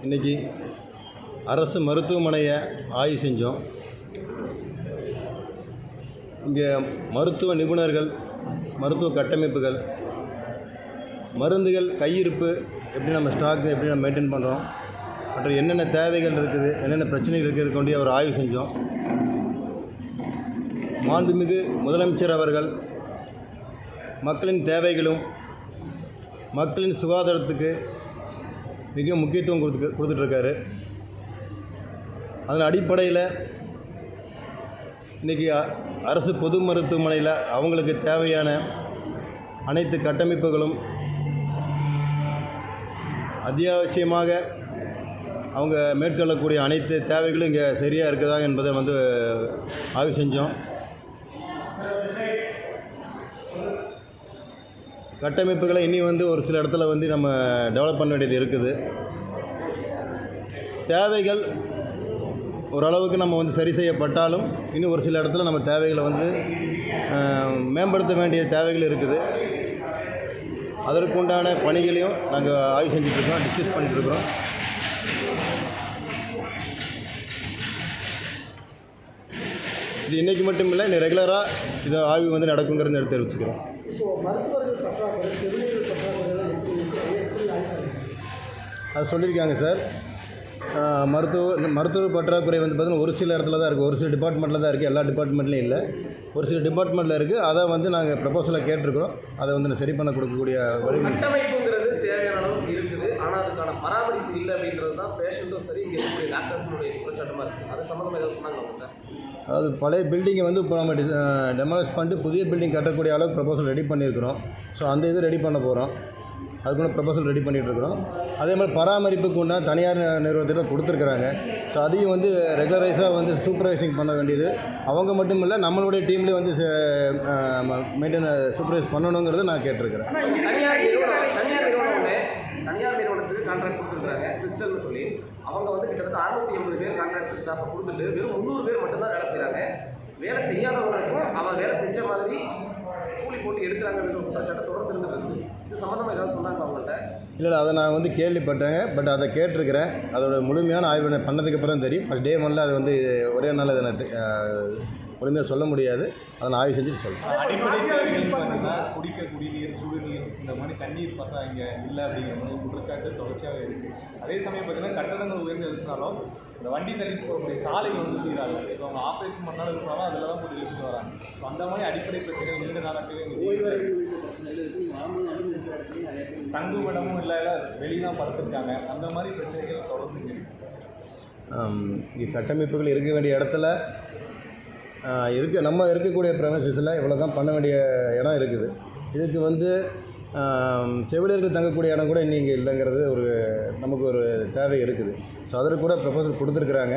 இன்றைக்கி அரசு மருத்துவமனையை ஆய்வு செஞ்சோம். இங்கே மருத்துவ நிபுணர்கள், மருத்துவ கட்டமைப்புகள், மருந்துகள் கையிருப்பு எப்படி நம்ம ஸ்டாக் எப்படி நம்ம மெயின்டைன் பண்ணுறோம், மற்றும் என்னென்ன தேவைகள் இருக்குது, என்னென்ன பிரச்சனைகள் இருக்கிறது கொண்டு அவர் ஆய்வு செஞ்சோம். மாண்புமிகு முதலமைச்சர் அவர்கள் மக்களின் தேவைகளும் மக்களின் சுகாதாரத்துக்கு மிக முக்கியத்துவம் கொடுத்துட்ருக்காரு. அதன் அடிப்படையில் இன்றைக்கி அரசு பொது மருத்துவமனையில் அவங்களுக்கு தேவையான அனைத்து கட்டமைப்புகளும் அத்தியாவசியமாக அவங்க மேற்கொள்ளக்கூடிய அனைத்து தேவைகளும் இங்கே சரியாக இருக்குதா என்பதை ஆய்வு செஞ்சோம். கட்டமைப்புகளை இனி ஒரு சில இடத்துல நம்ம டெவலப் பண்ண வேண்டியது இருக்குது. தேவைகள் ஓரளவுக்கு நம்ம சரி செய்யப்பட்டாலும் இன்னும் ஒரு சில இடத்துல நம்ம தேவைகளை மேம்படுத்த வேண்டிய தேவைகள் இருக்குது. அதற்குண்டான பணிகளையும் நாங்கள் ஆய்வு செஞ்சுட்ருக்கோம், டிஸ்கஸ் பண்ணிகிட்ருக்கிறோம். இது இன்றைக்கி மட்டும் இல்லை, இன்னும் ரெகுலராக இது ஆய்வு நடக்குங்கிறது எடுத்து தெரிவிச்சுக்கிறோம். அது சொல்லியிருக்காங்க சார். மருத்துவ பற்றாக்குறை பார்த்தீங்கன்னா ஒரு சில இடத்துல தான் இருக்குது, ஒரு சில டிபார்ட்மெண்ட்டில் தான் இருக்குது, எல்லா டிபார்ட்மெண்ட்லேயும் இல்லை, ஒரு சில டிபார்ட்மெண்ட்டில் இருக்குது. அதை நாங்கள் ப்ரப்போசலாக கேட்டிருக்கிறோம். அதை சரி பண்ண கொடுக்கக்கூடிய கட்டமைப்புங்கிறது தேவையான அளவுக்கு இருக்குது, ஆனால் அதுக்கான பராமரிப்பு இல்லை அப்படின்றது தான் பேஷண்ட்டும் சரி இங்கே இருக்கக்கூடிய டாக்டர்ஸுடைய குற்றச்சாட்டமாக இருக்குது. அது சம்மந்தமாக ஏதாவது சொன்னாங்க அவங்க? அதாவது பழைய பில்டிங்கை இப்போ நம்ம டெமாலிஷ் பண்ணிட்டு புதிய பில்டிங் கட்டக்கூடிய அளவுக்கு ப்ரப்போசல் ரெடி பண்ணியிருக்கிறோம். ஸோ அந்த இது ரெடி பண்ண போகிறோம். அதுக்குள்ள ப்ரப்போசல் ரெடி பண்ணிகிட்ருக்குறோம். அதே மாதிரி பராமரிப்புக்கு உண்டான தனியார் நிறுவனத்தில் கொடுத்துருக்குறாங்க. ஸோ அதையும் ரெகுலரைஸாக சூப்பர்வைசிங் பண்ண வேண்டியது அவங்க மட்டும் இல்லை, நம்மளுடைய டீம்லேயே மெயின்டைன் சூப்பர்வைஸ் பண்ணணுங்கிறத நான் கேட்டிருக்கிறேன். தனியார் நிறுவனத்துக்கு கான்ட்ராக்ட் கொடுத்துருக்காங்க கிறிஸ்டல்னு சொல்லி. அவங்க கிட்டத்தட்ட 680 பேர் கான்ட்ராக்ட் ஸ்டாஃபை கொடுத்துட்டு வெறும் 300 பேர் மட்டும்தான் வேலை செய்கிறாங்க. வேலை செய்யாதவங்களுக்கும் அவன் வேலை செஞ்ச மாதிரி கூலி போட்டு எடுக்கிறாங்கன்ற குற்றச்சாட்டு தொடர்ந்து இருந்தது. இது சம்மந்தமாக ஏதாவது சொன்னாங்க அவங்கள்ட்ட? இல்லை, அதை நான் கேள்விப்பட்டேங்க. பட் அதை கேட்டிருக்கிறேன். அதோட முழுமையான ஆய்வு பண்ணதுக்கப்புறம் தெரியும். ஃபஸ்ட் டே ஒன்ல அது ஒரே நாள் அதை முழுமையாக சொல்ல முடியாது. அதை நான் ஆய்வு செஞ்சுட்டு சொல்கிறேன். அடிப்படை தேவைகள் பார்த்தீங்கன்னா குடிக்க குடிநீர், சுடுநீர், இந்த மாதிரி தண்ணீர் பார்த்தா இங்கே இல்லை அப்படிங்கிற மாதிரி குற்றச்சாட்டு தொடர்ச்சியாக இருக்குது. அதே சமயம் பார்த்தீங்கன்னா கட்டடங்கள் உயர்ந்து இருந்தாலும் இந்த வண்டி தள்ளி போகக்கூடிய சாலைகள் சீராக இப்போ அவங்க ஆப்ரேஷன் பண்ணாலும் இருக்கிறாலும் அதில் தான் போய் இழுத்துட்டு வராங்க. ஸோ அந்த மாதிரி அடிப்படை பிரச்சனைகள் நீண்ட நாளாகவே தங்கும் இடமும் இல்லை, வெளியே தான் படுத்திருக்காங்க. அந்த மாதிரி பிரச்சனைகள் தொடர்ந்து இங்கே கட்டமைப்புகள் இருக்க வேண்டிய இடத்துல நம்ம இருக்கக்கூடிய ப்ரெமிசஸில் இவ்வளோ தான் பண்ண வேண்டிய இடம் இருக்குது. இதுக்கு செவிலியர்கள் தங்கக்கூடிய இடம் கூட இன்னும் இங்கே இல்லைங்கிறது நமக்கு ஒரு தேவை இருக்குது. ஸோ அதற்கு கூட ப்ரப்போசல் கொடுத்துருக்குறாங்க.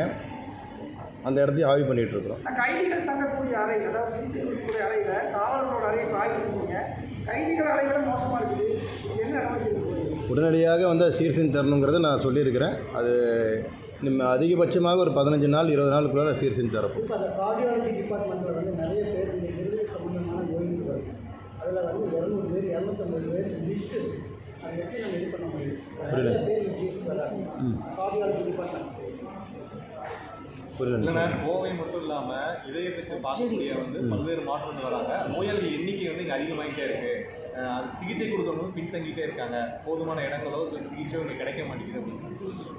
அந்த இடத்தையும் ஆய்வு பண்ணிகிட்ருக்குறோம். கைதிகள் தங்கக்கூடிய அறை, அதாவது சிகிச்சை கொடுக்கக்கூடிய அறையில் காவலர்களோட அறையை ஆய்வு பண்ணுங்க. கைதிகள் அறைகளை மோசமாக இருக்குது, என்ன நடவடிக்கை? உடனடியாக சீர் செஞ்சு தரணுங்கிறத நான் சொல்லியிருக்கிறேன். அது அதிகபட்சமாக ஒரு 15 நாள் 20 நாளுக்குள்ளே சீர் செஞ்சு தரப்போம். இப்போ அந்த கார்டியாலஜி டிபார்ட்மெண்ட்டில் நிறைய பேர் இந்த விருது சம்பந்தமான நோய்கள் வருது. அதில் 200 பேர் 250 பேர் லிஸ்ட்டு அதை எப்படி நம்ம இது பண்ண முடியும்? நிறைய பேர் கார்டியாலஜி டிபார்ட்மெண்ட் இல்லைன்னா கோவை மட்டும் இல்லாமல் இதயத்தை பார்க்கக்கூடிய பல்வேறு மாற்றங்கள் வராங்க. நோயாளிகள் எண்ணிக்கை இங்கே அதிகமாகிட்டே இருக்குது. அதுக்கு சிகிச்சை கொடுக்கறவங்க பின்தங்கிட்டே இருக்காங்க. போதுமான இடங்களோ சிகிச்சையோ இங்கே கிடைக்க மாட்டேங்குது அப்படின்னு.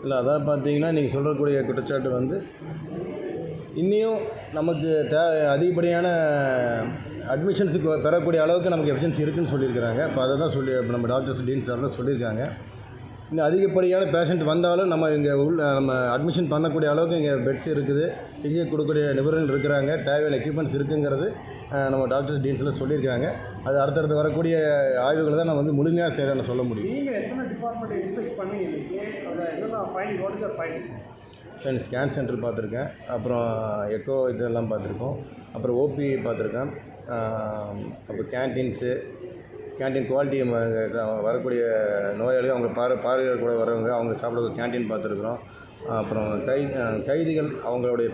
இல்லை, அதான் பார்த்தீங்கன்னா நீங்கள் சொல்கிறக்கூடிய குற்றச்சாட்டு இன்னும் நமக்கு அதிகப்படியான அட்மிஷன்ஸுக்கு பெறக்கூடிய அளவுக்கு நமக்கு எஃபிஷியன்சி இருக்குதுன்னு சொல்லியிருக்கிறாங்க. இப்போ அதை தான் நம்ம டாக்டர்ஸ் டீன் சார்லாம் சொல்லியிருக்காங்க. இன்னும் அதிகப்படியான பேஷண்ட் வந்தாலும் நம்ம இங்கே நம்ம அட்மிஷன் பண்ணக்கூடிய அளவுக்கு இங்கே பெட்ஸ் இருக்குது, சிகிச்சை கொடுக்கக்கூடிய நிபுணர்கள் இருக்கிறாங்க, தேவையான எக்யூப்மெண்ட்ஸ் இருக்குங்கிறது நம்ம டாக்டர்ஸ் டீன்ஸ்லாம் சொல்லியிருக்காங்க. அது அடுத்தடுத்து வரக்கூடிய ஆய்வுகளை தான் நம்ம முழுமையாக தேவையான சொல்ல முடியும். நீங்கள் எத்தனை டிபார்ட்மெண்ட் எக்ஸ்பெக்ட் பண்ணி ஸ்கேன் சென்டர் பார்த்துருக்கேன், அப்புறம் எக்கோ இதெல்லாம் பார்த்துருக்கோம், அப்புறம் ஓபி பார்த்துருக்கேன், அப்புறம் கேன்டீன் குவாலிட்டி வரக்கூடிய நோயாளிகள் அவங்க பார்வையாளர் கூட வரவங்க அவங்க சாப்பிட கேன்டீன் பார்த்துருக்குறோம். அப்புறம் கைதிகள் அவங்களுடைய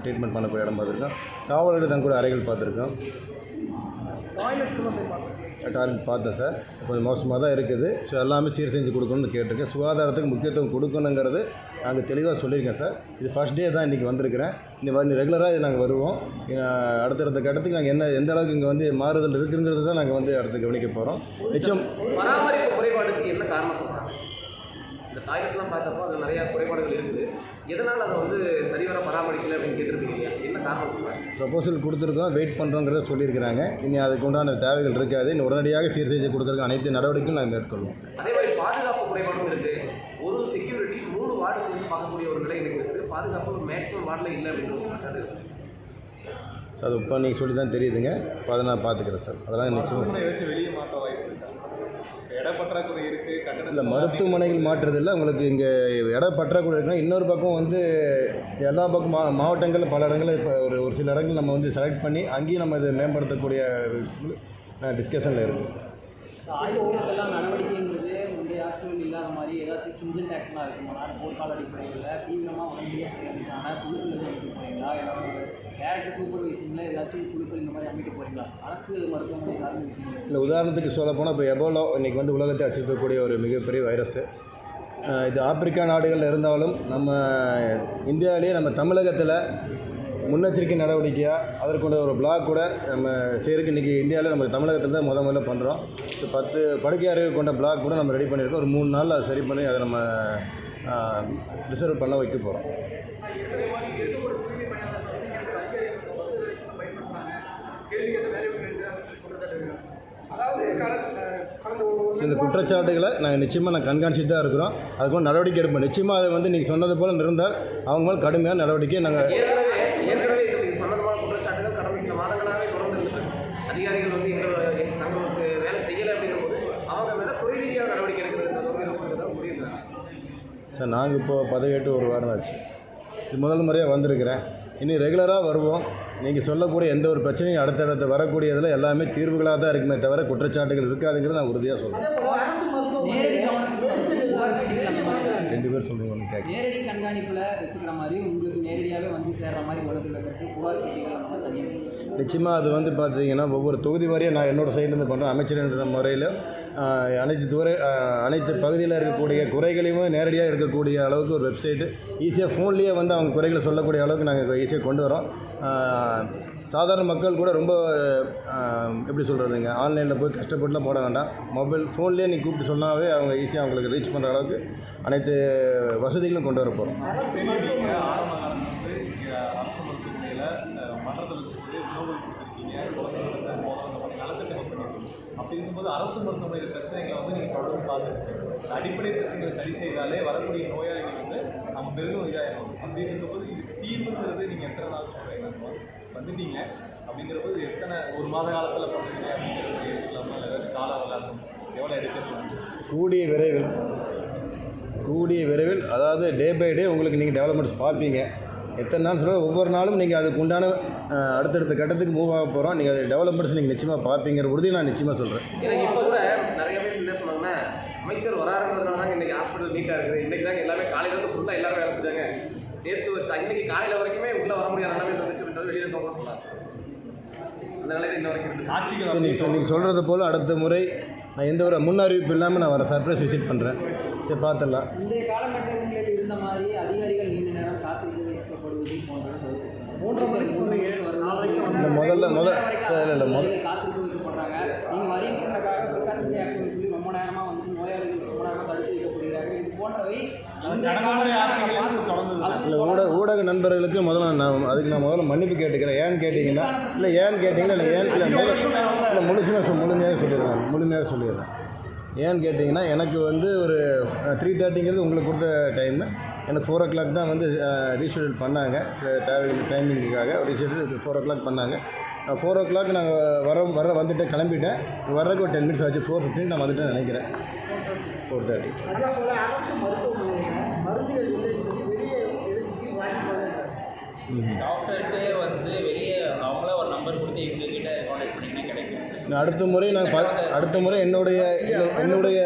ட்ரீட்மெண்ட் பண்ணக்கூடிய இடம் பார்த்துருக்கோம். காவலர்கள் தங்கக்கூடிய அறைகள் பார்த்துருக்கோம். டாய்லெட்ஸ்லாம் போய் பார்த்துருக்கோம். டாய்லெட் பார்த்தேன் சார். கொஞ்சம் மோசமாக தான் இருக்குது. ஸோ எல்லாமே சீர் செஞ்சு கொடுக்கணும்னு கேட்டிருக்கேன். சுகாதாரத்துக்கு முக்கியத்துவம் கொடுக்கணுங்கிறது நாங்கள் தெளிவாக சொல்லியிருக்கேன் சார். இது ஃபஸ்ட் டே தான் இன்றைக்கி வந்திருக்கிறேன். இந்த ரெகுலராக இது நாங்கள் வருவோம். அடுத்தடுத்த கட்டத்துக்கு நாங்கள் எந்த அளவுக்கு இங்கே வந்து மாறுதல் இருக்குங்கிறது தான் நாங்கள் வந்து அடுத்து கவனிக்க போகிறோம். நிச்சயம் பராமரிப்பு குறைபாடுக்கு என்ன காரணம் சொல்கிறாங்க? இந்த டாய்லெட்லாம் பார்த்தப்போ அது நிறையா குறைபாடுகள் இருக்குது. எதனால் அதை வந்து சரிவர பராமரிக்கலை அப்படின்னு கேட்டிருக்கீங்க, என்ன காரணம் சொல்கிறாங்க? ப்ரொபோசல் கொடுத்துருக்கோம், வெயிட் பண்ணுறோங்கிறத சொல்லியிருக்கிறாங்க. இனி அதுக்கு உண்டான தேவைகள் இருக்காது. இன்னும் உடனடியாக சீர் செய்து கொடுக்குறதுக்கு அனைத்து நடவடிக்கையும் நாங்கள் மேற்கொள்வோம். அதே மாதிரி பாதுகாப்பு குறைபாடும் இருக்குது. ஒரு செக்யூரிட்டி 3 வார்டு சேர்ந்து பார்க்கக்கூடிய ஒரு நிலை எனக்கு இருக்குது. பாதுகாப்பு மேக்ஸிமம் வார்டில் இல்லை அப்படின்னு அது அது இப்போ நீங்கள் சொல்லி தான் தெரியுதுங்க. இப்போ அதை நான் பார்த்துக்கிறேன் சார். அதெல்லாம் நிச்சயம் ஏதாச்சும் வெளியே மாற்ற வாய்ப்பு இருக்கா? இட பற்றாக்குறை இருக்குது, கட்டணம் இல்லை, மருத்துவமனைகள் மாற்றுறதில்லை. உங்களுக்கு இங்கே இட பற்றாக்குறை இருக்குன்னா இன்னொரு பக்கம் வந்து எல்லா பக்கம் மாவட்டங்களில் பல இடங்களில் இப்போ ஒரு சில இடங்கள் நம்ம வந்து செலக்ட் பண்ணி அங்கேயும் நம்ம இதை மேம்படுத்தக்கூடிய டிஸ்கஷனில் இருக்குது. ஆய்வுகளுக்கெல்லாம் நடவடிக்கைங்கிறது முந்தைய ஆட்சிகள் இல்லாத மாதிரி ஏதாச்சும் ஸ்ட்ரிஞ்சன்ட் ஆக்ஷனாக இருக்குமா? போர்க்கால அடிப்படையில் தீவிரமாக உடனடியாக செய்யறதுக்கான குழுக்கள் அமைக்க போகிறீங்களா? ஏதாவது டேரக்டர் சூப்பர்வைசிங்கில் ஏதாச்சும் குழுக்கள் இந்த மாதிரி அமைக்க போகிறீங்களா? அரசு மருத்துவமனை சார்ந்த விஷயங்கள் இல்லை, உதாரணத்துக்கு சொல்ல போனால் இப்போ எபோலா இன்றைக்கி வந்து உலகத்தை அச்சுறுத்தக்கூடிய ஒரு மிகப்பெரிய வைரஸு. இது ஆப்பிரிக்கா நாடுகளில் இருந்தாலும் நம்ம இந்தியாவிலேயே நம்ம தமிழகத்தில் முன்னெச்சரிக்கை நடவடிக்கையாக அதற்குண்ட ஒரு பிளாக் கூட நம்ம செய்கிறதுக்கு இன்றைக்கி இந்தியாவில் நம்ம தமிழகத்தில் தான் முதல்ல பண்ணுறோம். 10 படுக்கை அறைகள் கொண்ட பிளாக் கூட நம்ம ரெடி பண்ணியிருக்கோம். ஒரு 3 நாளில் அதை சரி பண்ணி அதை நம்ம ரிசர்வ் பண்ண வைக்க போகிறோம். இந்த குற்றச்சாட்டுகளை நாங்கள் நிச்சயமாக கண்காணிச்சுட்டு தான் இருக்கிறோம். அதுக்கு நடவடிக்கை எடுப்போம். நிச்சயமாக அதை வந்து நீங்கள் சொன்னது போல் இருந்தால் அவங்க மேலே கடுமையான நடவடிக்கையை நாங்கள் ஏற்கனவே சொன்னதுமான குற்றச்சாட்டுகள் கடந்த சில மாதங்களாகவே தொடர்ந்து இருக்குது. அதிகாரிகள் வந்து தங்களுக்கு வேலை செய்யலை அப்படிங்கும்போது அவங்க மேலே துறை ரீதியாக நடவடிக்கை எடுக்கிறது முடியுது சார். நாங்கள் இப்போது பதவியேற்று 1 வாரம் ஆச்சு. இது முதல் முறையாக வந்திருக்கிறேன். இனி ரெகுலராக வருவோம். நீங்கள் சொல்லக்கூடிய எந்த ஒரு பிரச்சனையும் அடுத்தடுத்து வரக்கூடியதில் எல்லாமே தீர்வுகளாக தான் இருக்குமே தவிர குற்றச்சாட்டுகள் இருக்காதுங்கிறது நான் உறுதியாக சொல்கிறேன். ரெண்டு பேர் சொல்லுங்க. ஒன்று கேட்க நேரடி கண்காணிப்பில் வச்சுக்கிற மாதிரி உங்களுக்கு நேரடியாகவே வந்து சேர்ற மாதிரி வழக்கு புகார் செய்திகள் தனியாக நிச்சயமாக அது வந்து பார்த்தீங்கன்னா ஒவ்வொரு தொகுதி வாரியாக நான் என்னோடய சைட்லேருந்து பண்ணுறேன். அமைச்சர் என்ற முறையில் அனைத்து பகுதியில் இருக்கக்கூடிய குறைகளையும் நேரடியாக எடுக்கக்கூடிய அளவுக்கு ஒரு வெப்சைட்டு ஈஸியாக ஃபோன்லேயே வந்து அவங்க குறைகளை சொல்லக்கூடிய அளவுக்கு நாங்கள் ஈஸியாக கொண்டு வரோம். சாதாரண மக்கள் கூட ரொம்ப எப்படி சொல்கிறதுங்க, ஆன்லைனில் போய் கஷ்டப்பட்டுலாம் போட வேண்டாம். மொபைல் ஃபோன்லேயே நீங்கள் கூப்பிட்டு சொன்னாவே அவங்க ஈஸியாக அவங்களுக்கு ரீச் பண்ணுற அளவுக்கு அனைத்து வசதிகளும் கொண்டு வர போகிறோம். ஆரம்ப காலம் வந்து அரசு மருத்துவமனையில் மன்றத்தில் உணவுகள் கொடுத்துருக்கீங்க, குழந்தைங்களுக்கு நலத்திட்டங்கள் பண்ணியிருக்கீங்க. அப்படி இருக்கும்போது அரசு மருத்துவமனையில் பிரச்சனைகளை வந்து நீங்கள் தொடர்ந்து பார்த்துருக்கீங்க. அடிப்படை பிரச்சனைகளை சரி செய்தாலே வரக்கூடிய நோயாளிகள் வந்து நம்ம பெரிதும் இதாகிடும். அப்படி இருக்கும்போது இதுக்கு தீர்வுங்கிறது நீங்கள் எத்தனை நாள் சொல்கிறீங்க வந்துட்டீங்க அப்படிங்கிறபோது எத்தனை 1 மாத காலத்தில் பண்ணுறீங்க அப்படிங்கிறது எடுத்துக்கலாமா? ஏதாச்சும் கால அவகாசம் எவ்வளோ எடுத்துக்கலாம்? கூடிய விரைவில் அதாவது டே பை டே உங்களுக்கு நீங்கள் டெவலப்மெண்ட்ஸ் பார்ப்பீங்க. எத்தனை நாள் சொல்ல ஒவ்வொரு நாளும் நீங்கள் அதுக்கு உண்டான அடுத்தடுத்த கட்டத்துக்கு மூவ் ஆக போகிறோம். நீங்கள் அது டெவலப்மெண்ட்ஸ் நீங்கள் நிச்சயமாக பார்ப்பீங்கிற உறுதியை நான் நிச்சயமாக சொல்கிறேன். எனக்கு இப்போ கூட நிறைய பேர் என்ன சொன்னாங்கன்னா, அமைச்சர் வராருங்கிறதுனால தான் இன்றைக்கி ஹாஸ்பிட்டல் நீட்டாக இருக்குது. இன்றைக்கி தான் எல்லாமே காலையிலேருந்து ஃபுல்லாக எல்லாரும் வேலை செஞ்சாங்க. நேற்று இன்றைக்கி காலையில் வரைக்குமே உள்ளே வர முடியாத நிலைமை இருந்துச்சு. வெளியே இருக்கவங்க சொன்னாங்க. அந்த நிலையில் இன்ன வரைக்கும் இருக்குது. ஆட்சிகள் நீங்கள் சொல்கிறது போல் அடுத்த முறை நான் எந்த ஒரு முன் அறிவிப்பு இல்லாமல் நான் வர சர்ப்ரைஸ் விசிட் பண்ணுறேன். சரி, பார்த்துடலாம். இந்த காலகட்டங்களில் இருந்த மாதிரி அதிகாரிகள் நீண்ட நேரம் காத்திருக்க வைக்கப்படுவது போன்றது முதல்ல காத்திருக்க வைக்கப்படுறாங்க. நீங்கள் வரீங்கிறதுக்காக ப்ரிகாஷனரி ஆக்ஷன் சொல்லி ரொம்ப நேரமாக வந்து நோயாளிகள் ரொம்ப நேரமாக தடுத்து வைக்கப்படுகிறார்கள். இது போன்றவை இல்லை, ஊடக நண்பர்களுக்கு முதல்ல நான் முதல்ல மன்னிப்பு கேட்டுக்கிறேன். ஏன்னு கேட்டிங்கன்னா முழுமையாக சொல்லிடுறேன். ஏன்னு கேட்டிங்கன்னா எனக்கு வந்து ஒரு 3:30ங்கிறது உங்களுக்கு கொடுத்த டைமு. எனக்கு 4 o'clock தான் வந்து ரீஷெடியூல் பண்ணாங்க. தேவையான டைமிங்குக்காக ரீஷெடியூல் 4 o'clock பண்ணாங்க. 4 o'clock நாங்கள் வந்துட்டு கிளம்பிட்டேன். வர்றதுக்கு ஒரு 10 minutes ஆச்சு. 4:15 நான் வந்துட்டு நினைக்கிறேன். 4:30. அதே போல் அரசு மருத்துவமனையில் மருந்துகள் வெளியே டாக்டர்ஸே வந்து வெளியே அவங்களே ஒரு நம்பர் கொடுத்து எங்ககிட்ட கான்டாக்ட் பண்ணிங்கன்னா கிடைக்கும். அடுத்த முறை என்னுடைய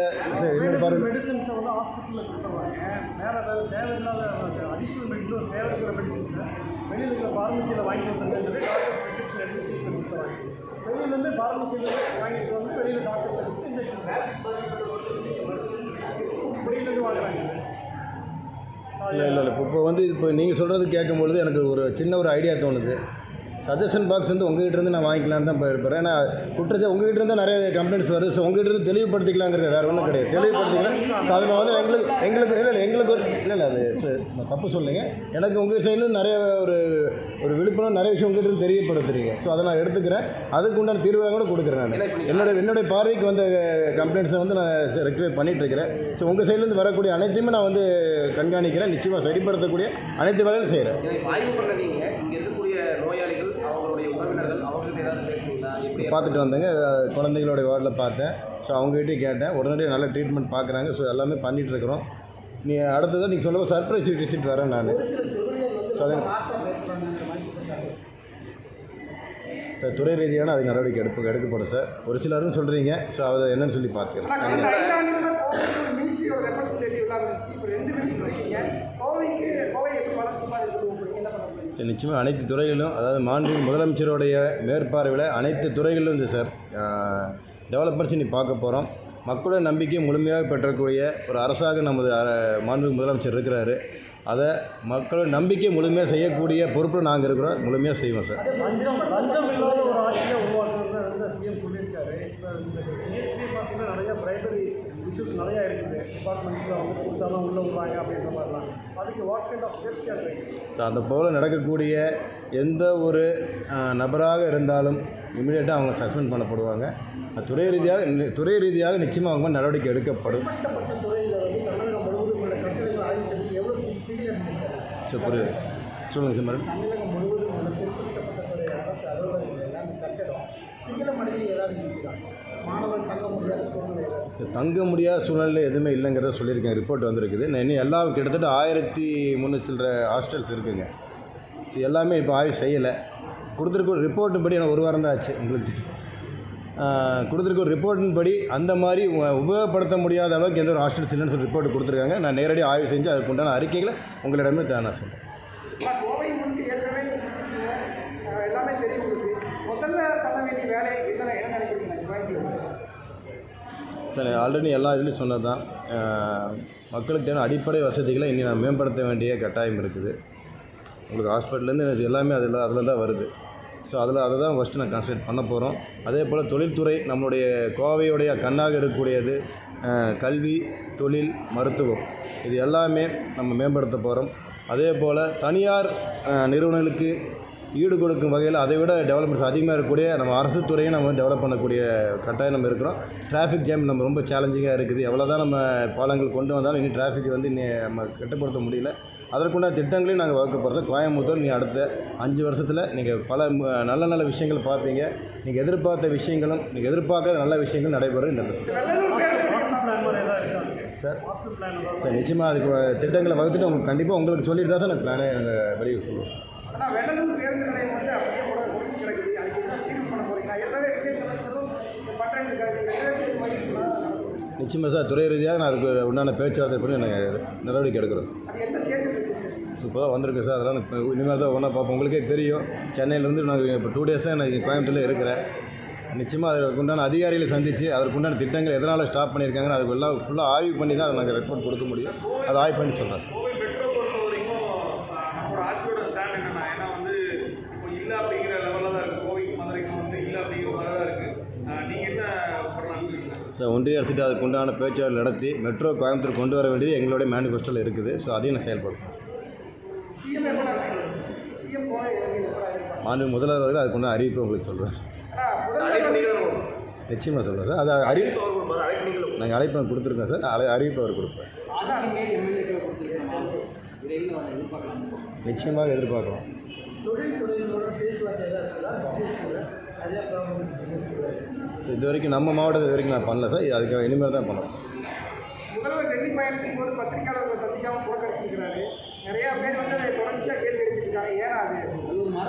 மெடிசன்ஸை வந்து ஹாஸ்பிட்டலில் கொடுத்துருவாங்க. வேறு தேவையில்லாத அடிஷ்னல் இன்னொரு தேவையான மெடிசன்ஸை வெளியில் இருக்கிற ஃபார்மசியில் வாங்கி வந்துருக்கேன். டாக்டர் ப்ரிஸ்கிரிப்ஷன் எடுத்து சீட் பண்ணி கொடுத்துருவாங்க. வெளியிலேருந்து ஃபார்மசிலேருந்து வாங்கிட்டு வந்து வெளியில் டாக்டர்ஸ் இன்ஜெக்ஷன் வெளியிலேருந்து வாங்குறாங்க. இல்லை இப்போ வந்து இப்போ நீங்கள் சொல்கிறது கேட்கும்பொழுது எனக்கு ஒரு சின்ன ஒரு ஐடியா தோணுது. சஜஷன் பாக்ஸ் வந்து உங்ககிட்ட இருந்து நான் வாங்கிக்கலான்னு தான் இருப்பேன். ஏன்னா குற்றச்சாட்டு உங்ககிட்ட இருந்தால் நிறைய கம்ப்ளைண்ட்ஸ் வருது. ஸோ உங்ககிட்ட இருந்து தெளிவுபடுத்திக்கலாங்கிறது வேறு ஒன்றும் கிடையாது. தெளிவுபடுத்திக்கலாம். அதில் வந்து எங்களுக்கு இல்லை அது நான் தப்பு சொல்லுங்க. எனக்கு உங்கள் சைட்லேருந்து நிறைய ஒரு விழிப்புணர்வு நிறைய விஷயம் உங்ககிட்ட இருந்து தெரியப்படுத்துறீங்க. ஸோ அதை நான் எடுத்துக்கிறேன். அதுக்கு உண்டான தீர்வாக கூட கொடுக்குறேன். நான் என்னுடைய பார்வைக்கு வந்த கம்ப்ளைண்ட்ஸை வந்து நான் ரெக்டிஃபை பண்ணிகிட்ருக்கிறேன். ஸோ உங்கள் சைட்லேருந்து வரக்கூடிய அனைத்தையுமே நான் வந்து கண்காணிக்கிறேன். நிச்சயமாக சரிப்படுத்தக்கூடிய அனைத்து வேலையும் செய்கிறேன். ஆய்வு பண்ண நீங்கள் இங்கே இருக்கக்கூடிய நோயாளிகள் அவங்களுடைய உறவினர்கள் அவங்களுக்கு ஏதாவது பேசுவீங்களா? எப்படி பார்த்துட்டு வந்தேங்க. குழந்தைகளோட வார்டில் பார்த்தேன். ஸோ அவங்ககிட்டயும் கேட்டேன். உடனடியாக நல்ல ட்ரீட்மெண்ட் பார்க்குறாங்க. ஸோ எல்லாமே பண்ணிகிட்ருக்குறோம். நீ அடுத்ததாக நீங்கள் சொல்லுவோம் சர்ப்ரைஸ் விசிட் வரேன் நான். சார் துறை ரீதியான அதுக்கு நடவடிக்கை எடுக்கப்படும் சார். ஒரு சிலரும் சொல்கிறீங்க. ஸோ அதை என்னன்னு சொல்லி பார்த்துக்கிறேன். மினிஸ்ட்ரியோட ரெப்ரஸன்டேட்டிவ்லாம் இருந்துச்சு. இப்போ 2 மினிஸ்ட்ரி இருக்கீங்க. கோவை எப்படி வளர்ச்சி மாதிரி இருக்குது என்ன பண்ண முடியும்? சார் நிச்சயமாக அனைத்து துறைகளிலும், அதாவது மாண்புமிகு முதலமைச்சருடைய மேற்பார்வையில் அனைத்து துறைகளிலும் இந்த சார் டெவலப்மெண்ட்ஸ் இன்னைக்கு பார்க்க போகிறோம். மக்களோட நம்பிக்கையை முழுமையாக பெற்றக்கூடிய ஒரு அரசாக நமது மாண்புமிகு முதலமைச்சர் இருக்கிறாரு. அதை மக்களோட நம்பிக்கை முழுமையாக செய்யக்கூடிய பொறுப்பில் நாங்கள் இருக்கிறோம். முழுமையாக செய்வோம் சார். லஞ்சம் இல்லாத ஒரு ஆட்சியை உருவாக்குறது சிஎம் சொல்லியிருக்காரு. இப்போ இந்த பிஹெச்டி பார்த்தீங்கன்னா நிறைய பிரைமரி இஷ்யூஸ் நிறையா இருக்குது. டிபார்ட்மெண்ட்ஸில் வந்து கொடுத்தாலும் உள்ளே விடுறாங்க அப்படின்ற மாதிரிலாம். அதுக்கு வாட் கைண்ட் ஆஃப் ஸ்டெப்ஸ் இருக்குது? ஸோ அந்த போல் நடக்கக்கூடிய எந்த ஒரு நபராக இருந்தாலும் இமீடியட்டாக அவங்க சஸ்பெண்ட் பண்ணப்படுவாங்க. துறை ரீதியாக நிச்சயமாக அவங்க நடவடிக்கை எடுக்கப்படும். துறையில் வந்து தமிழகம் முழுவதும் உள்ள கட்டளைகள் ஆய்வு செஞ்சு எவ்வளோ ஸோ புரியுது. சொல்லுங்கள் சார். தமிழகம் முழுவதும் உள்ள பிற்படுத்தப்பட்ட துறை அரசு அலுவலகங்கள் எல்லாம் கட்டடம் சிங்கள மனிதர்கள் ஏதாவது இருக்கிறாங்க. மாணவர் தங்க முடியாத சூழ்நிலை ஏதாவது தங்க முடியாத சூழ்நிலை எதுவுமே இல்லைங்கிறத சொல்லியிருக்கேன். ரிப்போர்ட் வந்திருக்குது. நான் இன்னும் எல்லாம் கிட்டத்தட்ட 1300 சில்லற ஹாஸ்டல்ஸ் இருக்குதுங்க. ஸோ எல்லாமே இப்போ ஆய்வு செய்யலை. கொடுத்துருக்க ஒரு ரிப்போர்ட்டின் படி எனக்கு 1 வாரம் தான் ஆச்சு. உங்களுக்கு கொடுத்துருக்க ஒரு ரிப்போர்ட்டின் படி அந்த மாதிரி உபயோகப்படுத்த முடியாத அளவுக்கு எந்த ஒரு ஹாஸ்டல்ஸ் இல்லைன்னு சொல்லி ரிப்போர்ட் கொடுத்துருக்காங்க. நான் நேரடியாக ஆய்வு செஞ்சு அதுக்கு உண்டான அறிக்கைகளை உங்களிடமே நான் சொல்கிறேன். கோவை வந்து ஏற்கனவே எல்லாமே தெரியும். முதல்ல பண்ண வேண்டிய வேலை என்ன நினைக்கிறீங்க? சார் ஆல்ரெடி எல்லா இதுலேயும் சொன்னது தான். மக்களுக்கு தேவையான அடிப்படை வசதிகளை இன்னும் நான் மேம்படுத்த வேண்டிய கட்டாயம் இருக்குது. உங்களுக்கு ஹாஸ்பிட்டல்லேருந்து எல்லாமே அதில் தான் வருது. ஸோ அதை தான் ஃபஸ்ட்டு நான் கான்சன்ட்ரேட் பண்ண போகிறோம். அதே போல் தொழில்துறை நம்மளுடைய கோவையுடைய கண்ணாக இருக்கக்கூடியது கல்வி, தொழில், மருத்துவம் இது எல்லாமே நம்ம மேம்படுத்த போகிறோம். அதே போல் தனியார் நிறுவனங்களுக்கு ஈடு கொடுக்கும் வகையில் அதை விட டெவலப்மெண்ட்ஸ் அதிகமாக இருக்கக்கூடிய நம்ம அரசு துறையை நம்ம டெவலப் பண்ணக்கூடிய கட்டாயம் நம்ம இருக்கிறோம். டிராஃபிக் ஜாம் நம்ம ரொம்ப சேலஞ்சிங்காக இருக்குது. எவ்வளோ தான் நம்ம பாலங்கள் கொண்டு வந்தாலும் இன்னும் டிராஃபிக் வந்து நம்ம கட்டுப்படுத்த முடியல. அதற்குண்டான திட்டங்களையும் நாங்கள் வகுக்க போகிறோம். கோயம்புத்தூர் நீ அடுத்த 5 வருஷத்தில் நீங்கள் பல நல்ல விஷயங்கள் பார்ப்பீங்க. நீங்கள் எதிர்பார்த்த விஷயங்களும் நீங்கள் எதிர்பார்க்காத நல்ல விஷயங்களும் நடைபெறும். இந்த சார் நிச்சயமாக அதுக்கு திட்டங்களை வகுத்துட்டு உங்களுக்கு கண்டிப்பாக உங்களுக்கு சொல்லிட்டு தான் சார் நான் பிளானே நாங்கள் வெளியே சொல்லுவோம். ஆனால் வெள்ளலூர் பேருந்து நிலையம் வந்து அப்படியே கூட முடிஞ்சு கிடக்குது. அதுக்கு ட்ரீட்மெண்ட் பண்ண போகிறீங்க. எல்லாமே ரிலேஷன் அமைச்சரும் பண்ணுறேன்னு நிச்சயமாக சார் துறை ரீதியாக நான் அதுக்கு உண்டான பேச்சுவார்த்தை பண்ணி நாங்கள் நடவடிக்கை எடுக்கிறோம். அது எந்த ஸ்டேஜில் இருக்குது? இப்போ தான் வந்திருக்கு சார். அதெல்லாம் இப்போ இனிமேல் தான் ஒன்றா பார்ப்போம். உங்களுக்கே தெரியும் சென்னையிலேருந்து நாங்கள் இப்போ 2 டேஸ் தான் நான் கோயம்புத்தூரில் இருக்கிறேன். நிச்சயமாக அதற்கு உண்டான அதிகாரிகளை சந்தித்து அதற்குண்டான திட்டங்கள் எதனால் ஸ்டாப் பண்ணியிருக்காங்கன்னு அதுக்கெல்லாம் ஃபுல்லாக ஆய்வு பண்ணி தான் அதை நாங்கள் ரிப்போர்ட் கொடுக்க முடியும். அதை ஆய்வு பண்ணி சொல்கிறேன் சார். கோவை மெட்ரோ பொறுத்த வரைக்கும் நம்மளோட ஆட்சியோட ஸ்டாண்ட் என்னென்னா, ஏன்னா வந்து இப்போ இல்லை அப்படிங்கிற லெவலில் தான் இருக்குது. கோவைக்கு மதுரைக்கும் வந்து இல்லை அப்படிங்கிற மாதிரி தான் இருக்குது. நீங்கள் என்ன பண்ணலான்னு சார் ஒன்றிய அரசுக்கு அதுக்கு உண்டான பேச்சுவார்த்தை நடத்தி மெட்ரோ கோயம்புத்தூர் கொண்டு வர வேண்டியது எங்களுடைய மேனிஃபெஸ்டோவில் இருக்குது. ஸோ அதையும் நான் செயல்படும். மாண்பு முதல்வர் அவர்கள் அதுக்குண்டான அறிவிப்பை உங்களுக்கு சொல்லுவார். நிச்சயமாக சொல்லுவேன் சார். அது அறிவிப்பு நாங்கள் அழைப்பு கொடுத்துருக்கோம் சார். அறிவிப்பு அவர் கொடுப்பேன். நிச்சயமாக எதிர்பார்க்கலாம். இது வரைக்கும் நம்ம மாவட்டத்தில் இது வரைக்கும் நான் பண்ணல சார். அதுக்கு இனிமேல் தான் பண்ணலாம். முதல்வர் டெல்லி பயணத்தின் போது பத்திரிகையாளர்கள் சந்திக்காமல் புறக்கணிச்சிருக்கிறாரு. நிறையா பேர் வந்து அதை தொடர்ச்சியாக கேள்வி எடுத்துருக்காங்க. ஏன்னா அது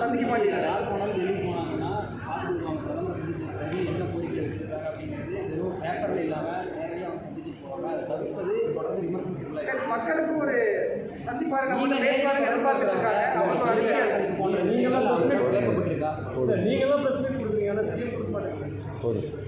சந்திக்க மாட்டேங்கிறாங்க. யார் போனாலும் டெல்லி போனாங்கன்னா பார்த்து கொடுப்பாங்க. பிரதமர் சந்திச்சிருக்காங்க, என்ன கோரிக்கை வச்சுருக்காங்க அப்படிங்கிறது வெறும் பேப்பரில் இல்லாமல் நேரடியாக அவங்க சந்திச்சுட்டு போவாங்க. அதை தவிர்ப்பது தொடர்ந்து விமர்சனத்துக்குள்ளாக மக்களுக்கு ஒரு சந்திப்பாரு நம்ம எதிர்பார்த்துருக்காங்க. போன்ற விஷயங்கள் பேசப்பட்டிருக்கா. நீங்கள் தான் பிரசிடென்ட் கொடுக்குறீங்க. கொடுக்க மாட்டேங்கிறாங்க. போதும்.